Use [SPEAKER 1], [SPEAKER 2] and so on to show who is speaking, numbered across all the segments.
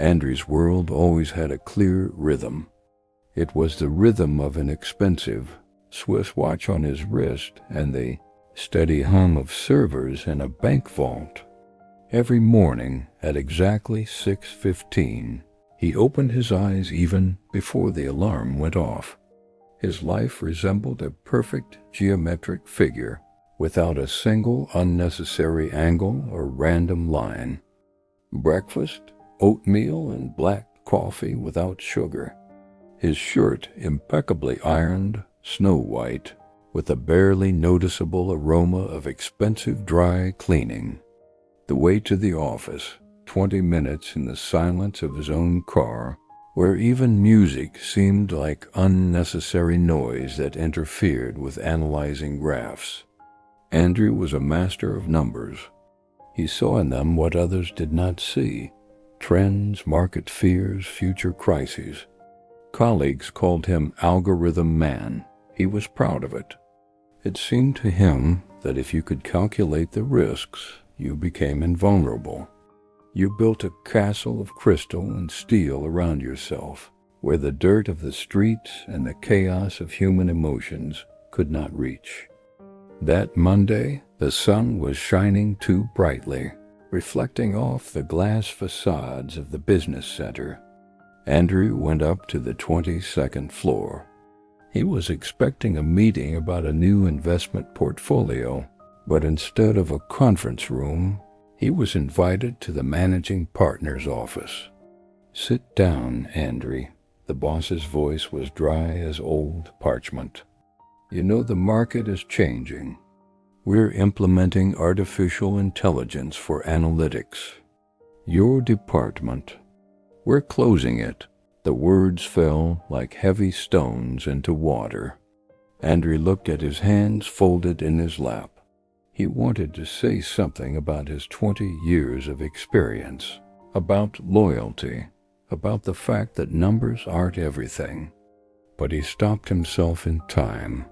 [SPEAKER 1] Andrew's world always had a clear rhythm. It was the rhythm of an expensive Swiss watch on his wrist and the steady hum of servers in a bank vault. Every morning at exactly 6:15, he opened his eyes even before the alarm went off. His life resembled a perfect geometric figure, without a single unnecessary angle or random line. Breakfast, oatmeal and black coffee without sugar. His shirt impeccably ironed, snow white, with a barely noticeable aroma of expensive dry cleaning. The way to the office, 20 minutes in the silence of his own car, where even music seemed like unnecessary noise that interfered with analyzing graphs. Andrew was a master of numbers. He saw in them what others did not see: trends, market fears, future crises. Colleagues called him Algorithm Man. He was proud of it. It seemed to him that if you could calculate the risks, you became invulnerable. You built a castle of crystal and steel around yourself, where the dirt of the streets and the chaos of human emotions could not reach. That Monday, the sun was shining too brightly, reflecting off the glass facades of the business center. Andrew went up to the 22nd floor. He was expecting a meeting about a new investment portfolio, but instead of a conference room, he was invited to the managing partner's office. "Sit down, Andrew." The boss's voice was dry as old parchment. "You know the market is changing. We're implementing artificial intelligence for analytics. Your department, we're closing it." The words fell like heavy stones into water. Andrew looked at his hands folded in his lap. He wanted to say something about his 20 years of experience, about loyalty, about the fact that numbers aren't everything. But he stopped himself in time.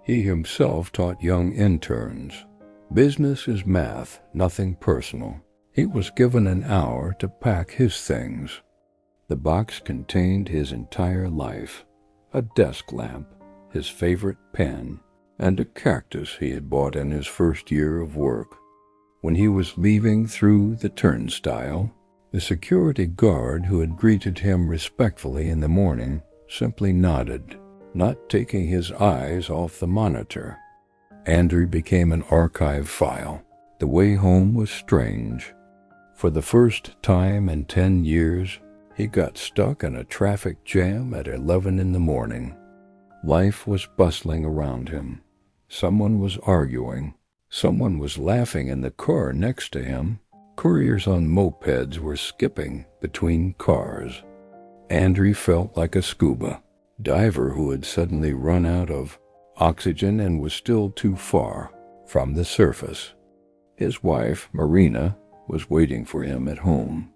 [SPEAKER 1] He himself taught young interns. Business is math, nothing personal. He was given an hour to pack his things. The box contained his entire life: a desk lamp, his favorite pen, and a cactus he had bought in his first year of work. When he was leaving through the turnstile, the security guard who had greeted him respectfully in the morning simply nodded, not taking his eyes off the monitor. Andrew became an archive file. The way home was strange. For the first time in 10 years, he got stuck in a traffic jam at 11 in the morning. Life was bustling around him. Someone was arguing. Someone was laughing in the car next to him. Couriers on mopeds were skipping between cars. Andrew felt like a scuba diver who had suddenly run out of oxygen and was still too far from the surface. His wife, Marina, was waiting for him at home.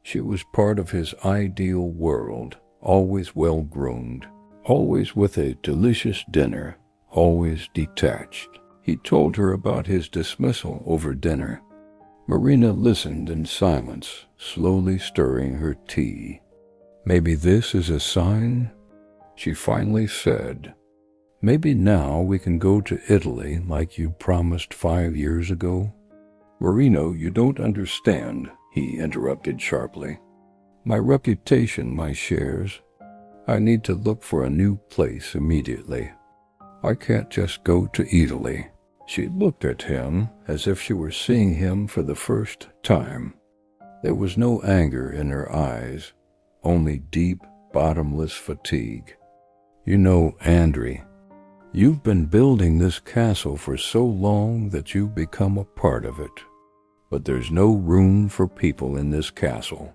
[SPEAKER 1] She was part of his ideal world, always well-groomed, always with a delicious dinner, always detached. He told her about his dismissal over dinner. Marina listened in silence, slowly stirring her tea. "Maybe this is a sign?" She finally said. "Maybe now we can go to Italy like you promised 5 years ago." "Marino, you don't understand," he interrupted sharply. "My reputation, my shares. I need to look for a new place immediately. I can't just go to Italy." She looked at him as if she were seeing him for the first time. There was no anger in her eyes, only deep, bottomless fatigue. "You know, Andrew, you've been building this castle for so long that you've become a part of it. But there's no room for people in this castle,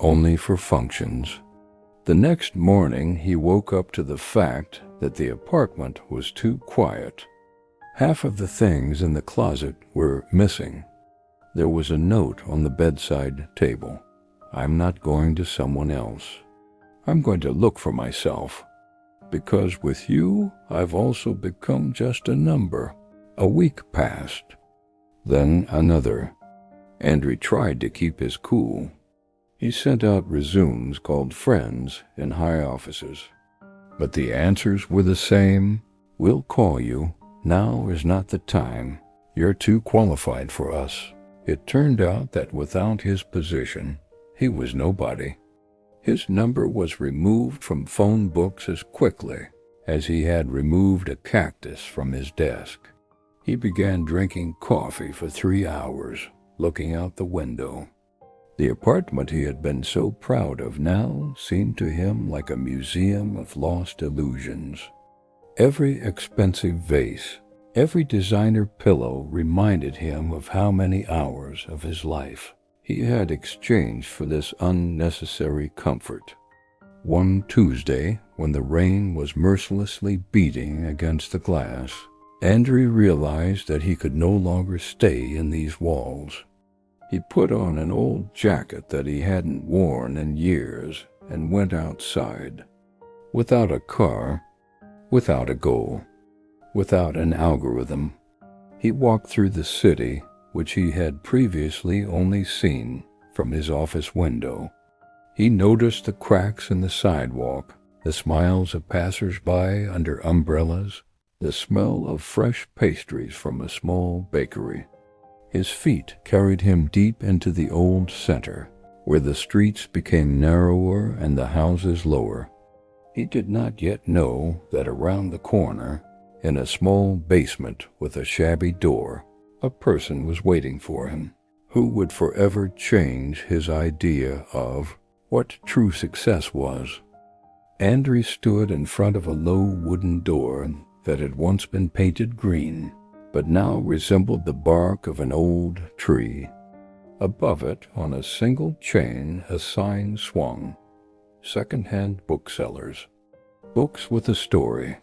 [SPEAKER 1] only for functions." The next morning he woke up to the fact that the apartment was too quiet. Half of the things in the closet were missing. There was a note on the bedside table. "I'm not going to someone else. I'm going to look for myself. Because with you, I've also become just a number." A week passed. Then another. Andrew tried to keep his cool. He sent out resumes called friends in high offices. But the answers were the same. We'll call you. Now is not the time. You're too qualified for us. It turned out that without his position, he was nobody. His number was removed from phone books as quickly as he had removed a cactus from his desk. He began drinking coffee for 3 hours, looking out the window. The apartment he had been so proud of now seemed to him like a museum of lost illusions. Every expensive vase, every designer pillow reminded him of how many hours of his life he had exchanged for this unnecessary comfort. One Tuesday, when the rain was mercilessly beating against the glass, Andrew realized that he could no longer stay in these walls. He put on an old jacket that he hadn't worn in years and went outside. Without a car, without a goal, without an algorithm, he walked through the city which he had previously only seen from his office window. He noticed the cracks in the sidewalk, the smiles of passers-by under umbrellas, the smell of fresh pastries from a small bakery. His feet carried him deep into the old center, where the streets became narrower and the houses lower. He did not yet know that around the corner, in a small basement with a shabby door, a person was waiting for him, who would forever change his idea of what true success was. Andrew stood in front of a low wooden door that had once been painted green, but now resembled the bark of an old tree. Above it, on a single chain, a sign swung: second-hand booksellers. Books with a story.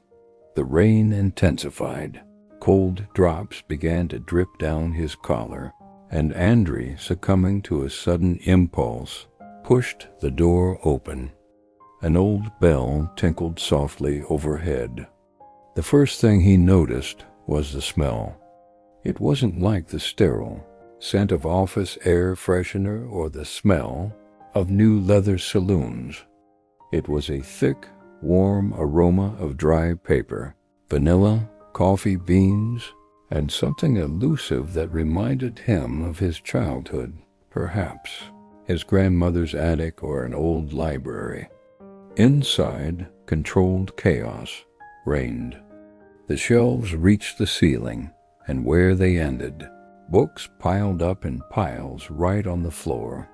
[SPEAKER 1] The rain intensified. Cold drops began to drip down his collar, and Andrew, succumbing to a sudden impulse, pushed the door open. An old bell tinkled softly overhead. The first thing he noticed was the smell. It wasn't like the sterile scent of office air freshener or the smell of new leather saloons. It was a thick, warm aroma of dry paper, vanilla, coffee beans, and something elusive that reminded him of his childhood, perhaps his grandmother's attic or an old library. Inside, controlled chaos reigned. The shelves reached the ceiling, and where they ended, books piled up in piles right on the floor.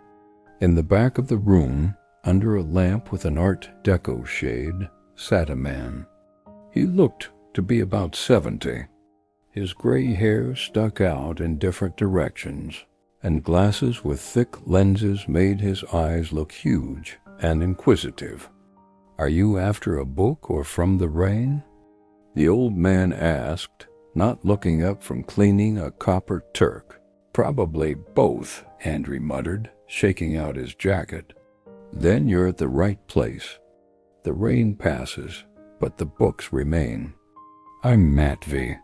[SPEAKER 1] In the back of the room, under a lamp with an Art Deco shade, sat a man. He looked to be about 70. His gray hair stuck out in different directions, and glasses with thick lenses made his eyes look huge and inquisitive. "Are you after a book or from the rain?" the old man asked, not looking up from cleaning a copper Turk. "Probably both," Andrew muttered, shaking out his jacket. "Then you're at the right place. The rain passes, but the books remain. I'm Matvey,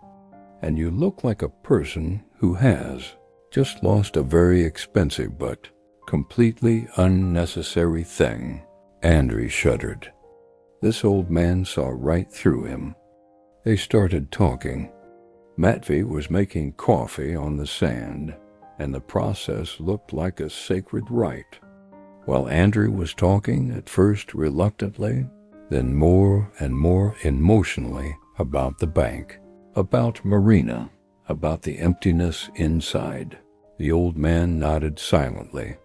[SPEAKER 1] and you look like a person who has just lost a very expensive but completely unnecessary thing." Andrew shuddered. This old man saw right through him. They started talking. Matvey was making coffee on the sand, and the process looked like a sacred rite. While Andrew was talking, at first reluctantly, then more and more emotionally, about the bank, about Marina, about the emptiness inside. The old man nodded silently.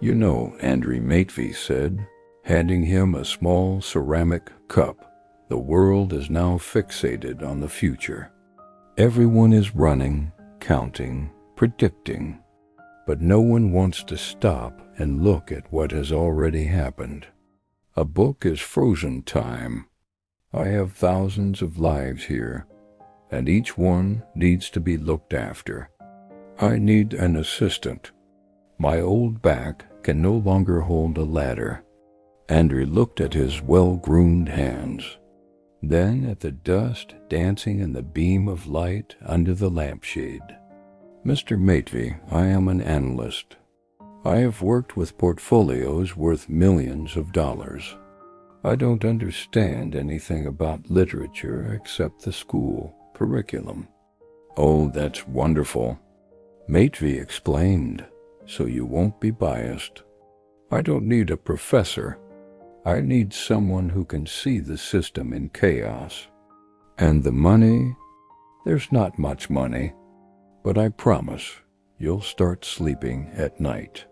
[SPEAKER 1] "You know," Andrew Matvey said, handing him a small ceramic cup, "the world is now fixated on the future. Everyone is running, counting, predicting, but no one wants to stop and look at what has already happened. A book is frozen time. I have thousands of lives here, and each one needs to be looked after. I need an assistant. My old back can no longer hold a ladder." Andrew looked at his well-groomed hands, then at the dust dancing in the beam of light under the lampshade. "Mr. Matvey, I am an analyst. I have worked with portfolios worth millions of dollars. I don't understand anything about literature except the school curriculum." "Oh, that's wonderful," Matvey explained, "so you won't be biased. I don't need a professor. I need someone who can see the system in chaos. And the money? There's not much money, but I promise you'll start sleeping at night."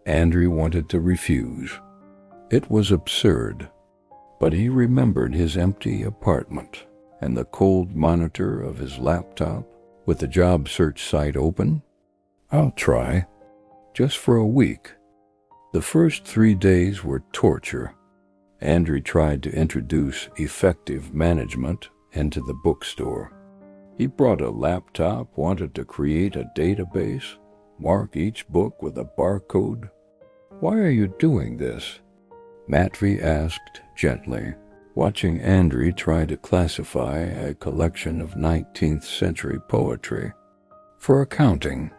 [SPEAKER 1] Andrew wanted to refuse. It was absurd, but he remembered his empty apartment and the cold monitor of his laptop with the job search site open. "I'll try, just for a week." The first 3 days were torture. Andrew tried to introduce effective management into the bookstore. He brought a laptop, wanted to create a database, mark each book with a barcode. "Why are you doing this?" Matvey asked gently, watching Andrew try to classify a collection of 19th century poetry. "For accounting,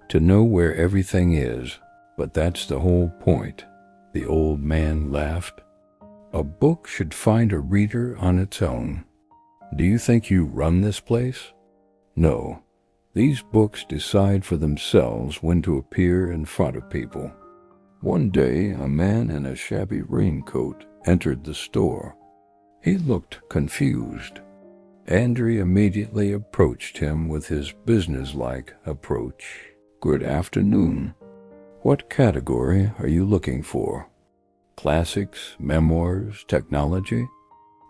[SPEAKER 1] to know where everything is. But that's the whole point," the old man laughed. "A book should find a reader on its own. Do you think you run this place? No, these books decide for themselves when to appear in front of people." One day, a man in a shabby raincoat entered the store. He looked confused. Andrew immediately approached him with his businesslike approach. "Good afternoon. What category are you looking for? Classics, memoirs, technology?"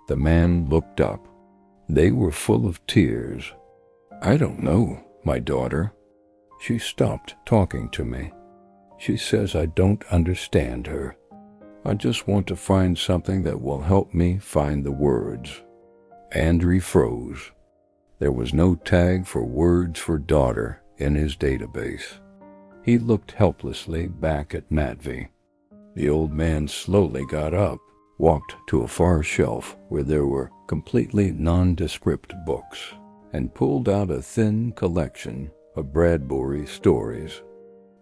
[SPEAKER 1] The man looked up. They were full of tears. "I don't know, my daughter. She stopped talking to me. She says I don't understand her. I just want to find something that will help me find the words." Andrew froze. There was no tag for words for daughter in his database. He looked helplessly back at Matvey. The old man slowly got up, walked to a far shelf where there were completely nondescript books, and pulled out a thin collection of Bradbury stories.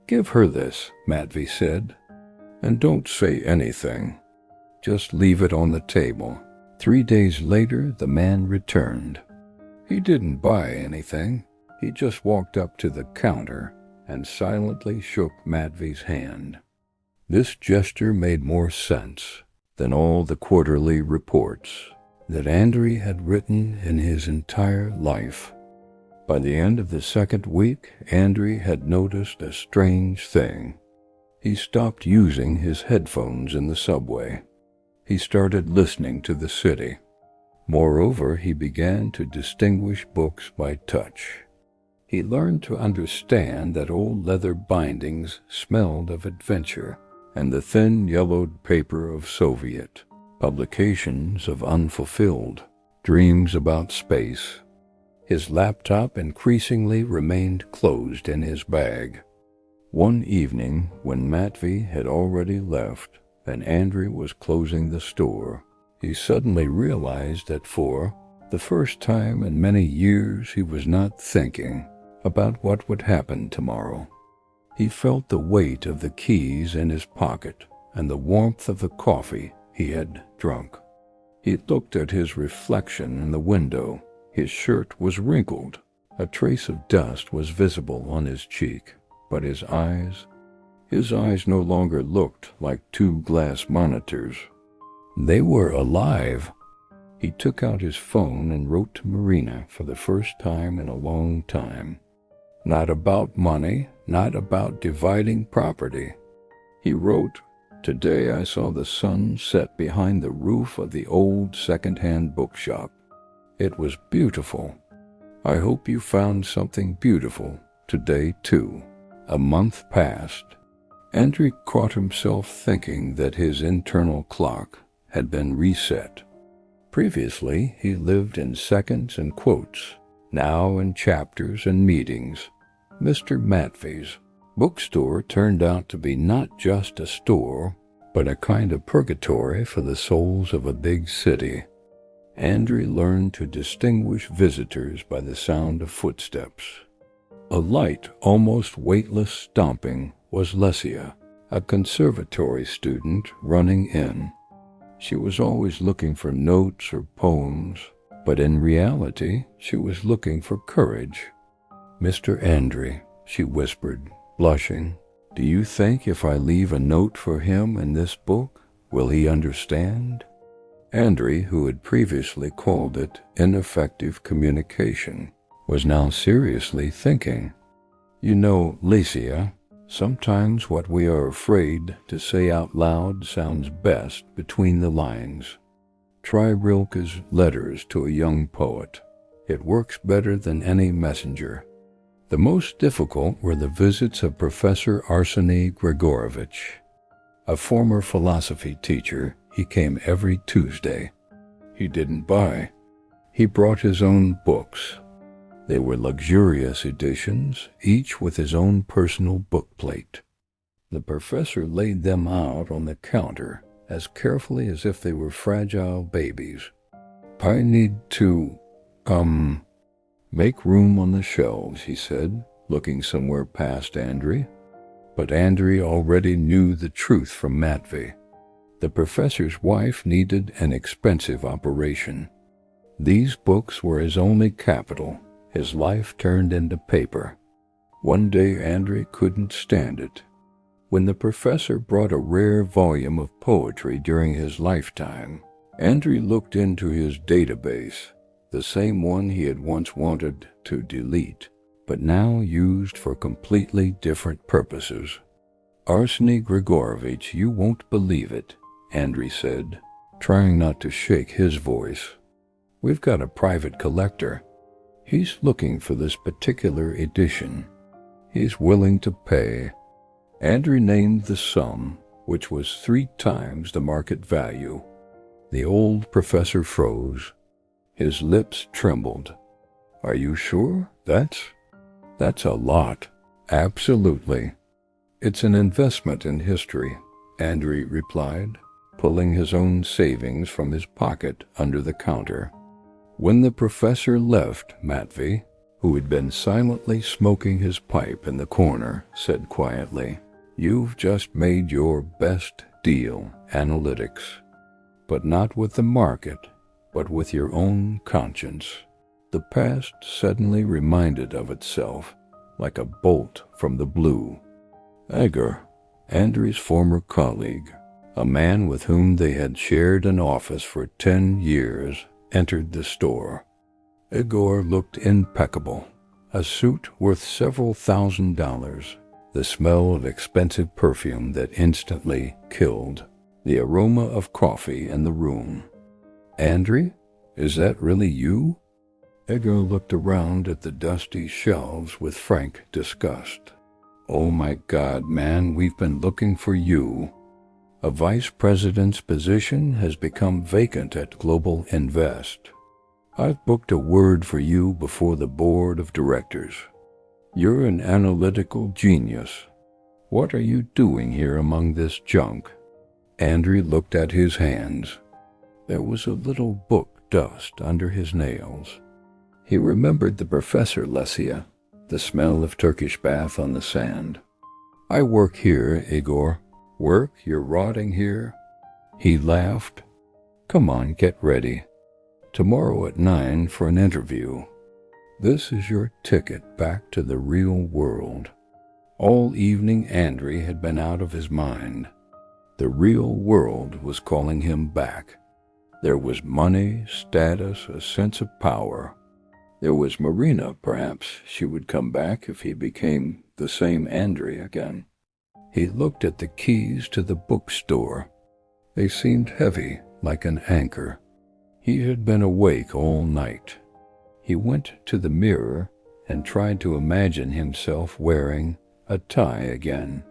[SPEAKER 1] "Give her this," Matvey said, "and don't say anything. Just leave it on the table." 3 days later, the man returned. He didn't buy anything. He just walked up to the counter and silently shook Matvey's hand. This gesture made more sense than all the quarterly reports that Andrew had written in his entire life. By the end of the second week, Andrew had noticed a strange thing. He stopped using his headphones in the subway. He started listening to the city. Moreover, he began to distinguish books by touch. He learned to understand that old leather bindings smelled of adventure, and the thin yellowed paper of Soviet publications of unfulfilled dreams about space. His laptop increasingly remained closed in his bag. One evening, when Matvey had already left and Andrew was closing the store, he suddenly realized that for the first time in many years he was not thinking about what would happen tomorrow. He felt the weight of the keys in his pocket and the warmth of the coffee he had drunk. He looked at his reflection in the window. His shirt was wrinkled. A trace of dust was visible on his cheek, but his eyes no longer looked like 2 glass monitors. They were alive. He took out his phone and wrote to Marina for the first time in a long time. Not about money, not about dividing property. He wrote, "Today I saw the sun set behind the roof of the old second-hand bookshop. It was beautiful. I hope you found something beautiful today, too." A month passed. Andrew caught himself thinking that his internal clock had been reset. Previously, he lived in seconds and quotes, now in chapters and meetings. Mr. Matvey's bookstore turned out to be not just a store, but a kind of purgatory for the souls of a big city. Andrew learned to distinguish visitors by the sound of footsteps. A light, almost weightless stomping was Lesia, a conservatory student running in. She was always looking for notes or poems, but in reality, she was looking for courage. "Mr. Andre," she whispered, blushing, "do you think if I leave a note for him in this book, will he understand?" Andre, who had previously called it ineffective communication, was now seriously thinking, "You know, Lesia, sometimes what we are afraid to say out loud sounds best between the lines. Try Rilke's Letters to a Young Poet. It works better than any messenger." The most difficult were the visits of Professor Arseny Grigorovich. A former philosophy teacher, he came every Tuesday. He didn't buy. He brought his own books. They were luxurious editions, each with his own personal bookplate. The professor laid them out on the counter as carefully as if they were fragile babies. "I need to, make room on the shelves," he said, looking somewhere past Andre. But Andre already knew the truth from Matvey. The professor's wife needed an expensive operation. These books were his only capital, his life turned into paper. One day Andre couldn't stand it. When the professor brought a rare volume of poetry during his lifetime, Andre looked into his database, the same one he had once wanted to delete, but now used for completely different purposes. "Arseny Grigorovich, you won't believe it," Andre said, trying not to shake his voice. "We've got a private collector. He's looking for this particular edition. He's willing to pay." Andre named the sum, which was 3 times the market value. The old professor froze. His lips trembled. "Are you sure? That's a lot." "Absolutely. It's an investment in history," Andre replied, pulling his own savings from his pocket under the counter. When the professor left, Matvey, who had been silently smoking his pipe in the corner, said quietly, "You've just made your best deal, analytics. But not with the market, but with your own conscience." The past suddenly reminded of itself, like a bolt from the blue. Egor, Andre's former colleague, a man with whom they had shared an office for 10 years, entered the store. Egor looked impeccable, a suit worth several $1,000s, the smell of expensive perfume that instantly killed, the aroma of coffee in the room. "Andre, is that really you?" Egor looked around at the dusty shelves with frank disgust. "Oh my God, man, we've been looking for you. A vice president's position has become vacant at Global Invest. I've booked a word for you before the board of directors. You're an analytical genius. What are you doing here among this junk?" Andre looked at his hands. There was a little book dust under his nails. He remembered the professor, Lesia, the smell of Turkish bath on the sand. "I work here, Egor." "Work? You're rotting here?" He laughed. "Come on, get ready. Tomorrow at 9 for an interview. This is your ticket back to the real world." All evening Andre had been out of his mind. The real world was calling him back. There was money, status, a sense of power. There was Marina, perhaps she would come back if he became the same Andre again. He looked at the keys to the bookstore. They seemed heavy, like an anchor. He had been awake all night. He went to the mirror and tried to imagine himself wearing a tie again.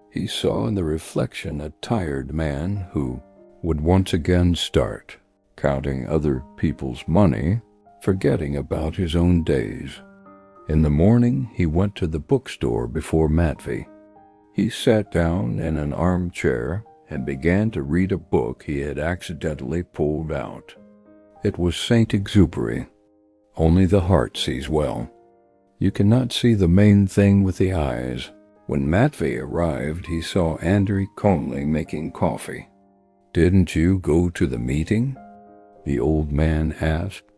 [SPEAKER 1] He saw in the reflection a tired man who would once again start counting other people's money, forgetting about his own days. In the morning he went to the bookstore before Matvey. He sat down in an armchair and began to read a book he had accidentally pulled out. It was Saint-Exupéry. Only the heart sees well. You cannot see the main thing with the eyes, When Matvey arrived, he saw Andrei calmly making coffee. "Didn't you go to the meeting?" the old man asked.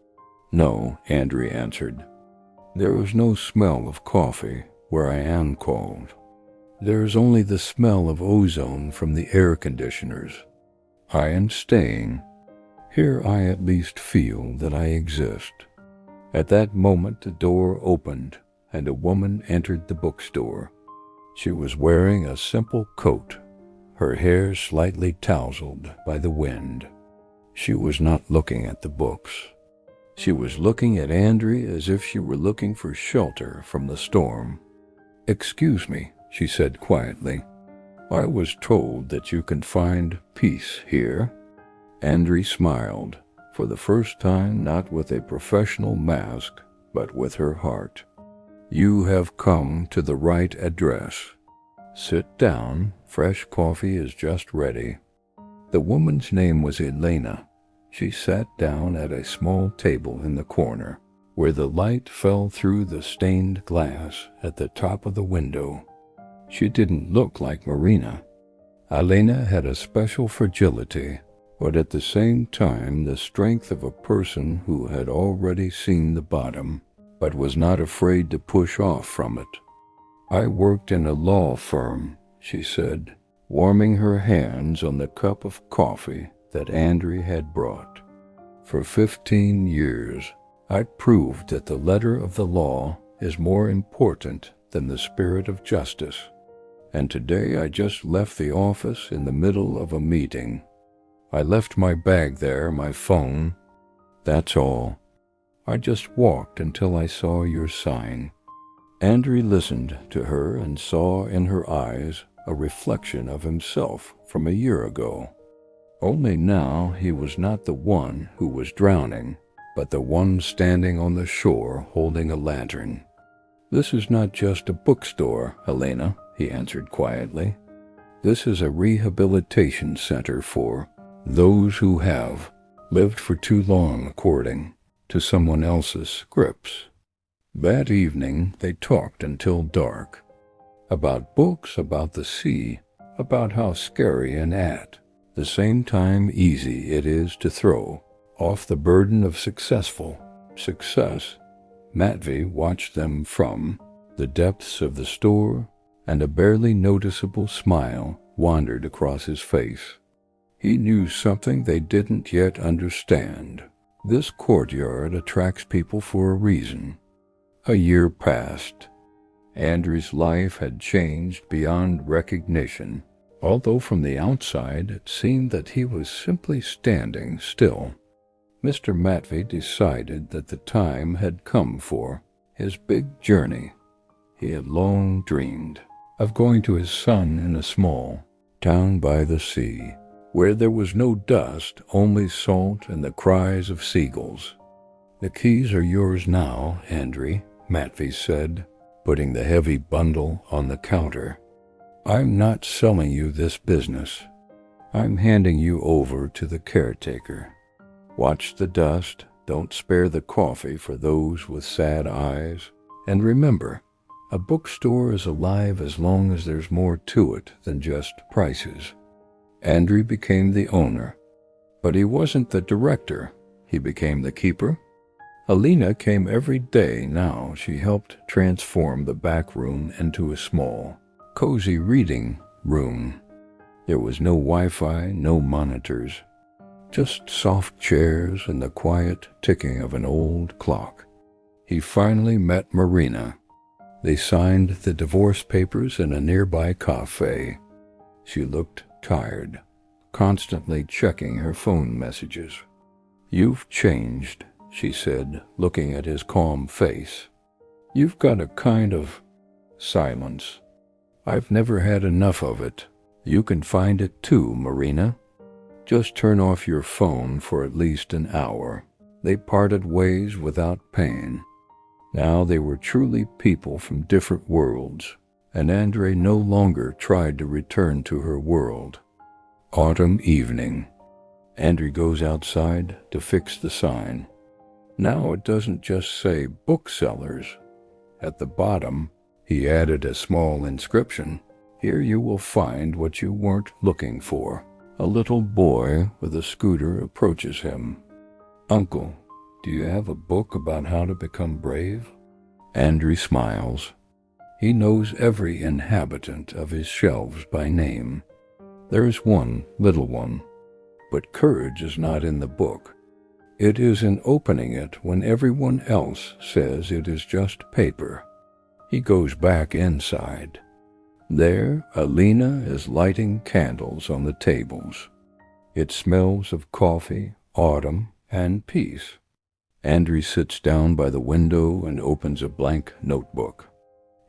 [SPEAKER 1] "No," Andrei answered. "There was no smell of coffee where I am called. There is only the smell of ozone from the air conditioners. I am staying. Here I at least feel that I exist." At that moment the door opened and a woman entered the bookstore. She was wearing a simple coat, her hair slightly tousled by the wind. She was not looking at the books. She was looking at Andrei as if she were looking for shelter from the storm. "Excuse me," she said quietly. "I was told that you can find peace here." Andrei smiled, for the first time not with a professional mask, but with her heart. "You have come to the right address. Sit down, fresh coffee is just ready." The woman's name was Elena. She sat down at a small table in the corner, where the light fell through the stained glass at the top of the window. She didn't look like Marina. Elena had a special fragility, but at the same time the strength of a person who had already seen the bottom, but was not afraid to push off from it. "I worked in a law firm," she said, warming her hands on the cup of coffee that Andrei had brought. "For 15 years, I proved that the letter of the law is more important than the spirit of justice. And today I just left the office in the middle of a meeting. I left my bag there, my phone. That's all. I just walked until I saw your sign." Andrei listened to her and saw in her eyes a reflection of himself from a year ago. Only now he was not the one who was drowning, but the one standing on the shore holding a lantern. "This is not just a bookstore, Helena," he answered quietly. "This is a rehabilitation center for those who have lived for too long according to someone else's scripts." That evening they talked until dark. About books, about the sea, about how scary and at the same time easy it is to throw off the burden of successful success. Matvey watched them from the depths of the store, and a barely noticeable smile wandered across his face. He knew something they didn't yet understand. This courtyard attracts people for a reason. A year passed. Andrei's life had changed beyond recognition, although from the outside it seemed that he was simply standing still. Mr. Matvey decided that the time had come for his big journey. He had long dreamed of going to his son in a small town by the sea, where there was no dust, only salt and the cries of seagulls. "The keys are yours now, Andrei," Matvey said, putting the heavy bundle on the counter. "I'm not selling you this business. I'm handing you over to the caretaker. Watch the dust, don't spare the coffee for those with sad eyes, and remember, a bookstore is alive as long as there's more to it than just prices." Andrei became the owner, but he wasn't the director. He became the keeper. Alina came every day now. She helped transform the back room into a small, cozy reading room. There was no Wi-Fi, no monitors, just soft chairs and the quiet ticking of an old clock. He finally met Marina. They signed the divorce papers in a nearby cafe. She looked tired, constantly checking her phone messages. "You've changed," she said, looking at his calm face. "You've got a kind of silence. I've never had enough of it. You can find it too, Marina. Just turn off your phone for at least an hour." They parted ways without pain. Now they were truly people from different worlds, and Andrei no longer tried to return to her world. Autumn evening. Andrei goes outside to fix the sign. Now it doesn't just say booksellers. At the bottom, He added a small inscription. Here you will find what you weren't looking for. A little boy with a scooter approaches him. Uncle, do you have a book about how to become brave? Andrew smiles. He knows every inhabitant of his shelves by name. There is one little one, but courage is not in the book. It is in opening it when everyone else says it is just paper. He goes back inside. There, Alina is lighting candles on the tables. It smells of coffee, autumn, and peace. Andrew sits down by the window and opens a blank notebook.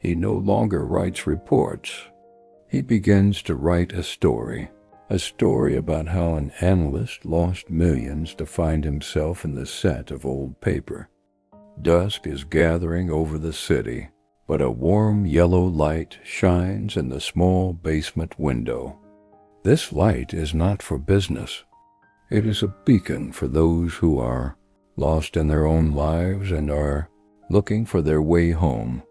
[SPEAKER 1] He no longer writes reports. He begins to write a story about how an analyst lost millions to find himself in the set of old paper. Dusk is gathering over the city, but a warm yellow light shines in the small basement window. This light is not for business. It is a beacon for those who are lost in their own lives and are looking for their way home.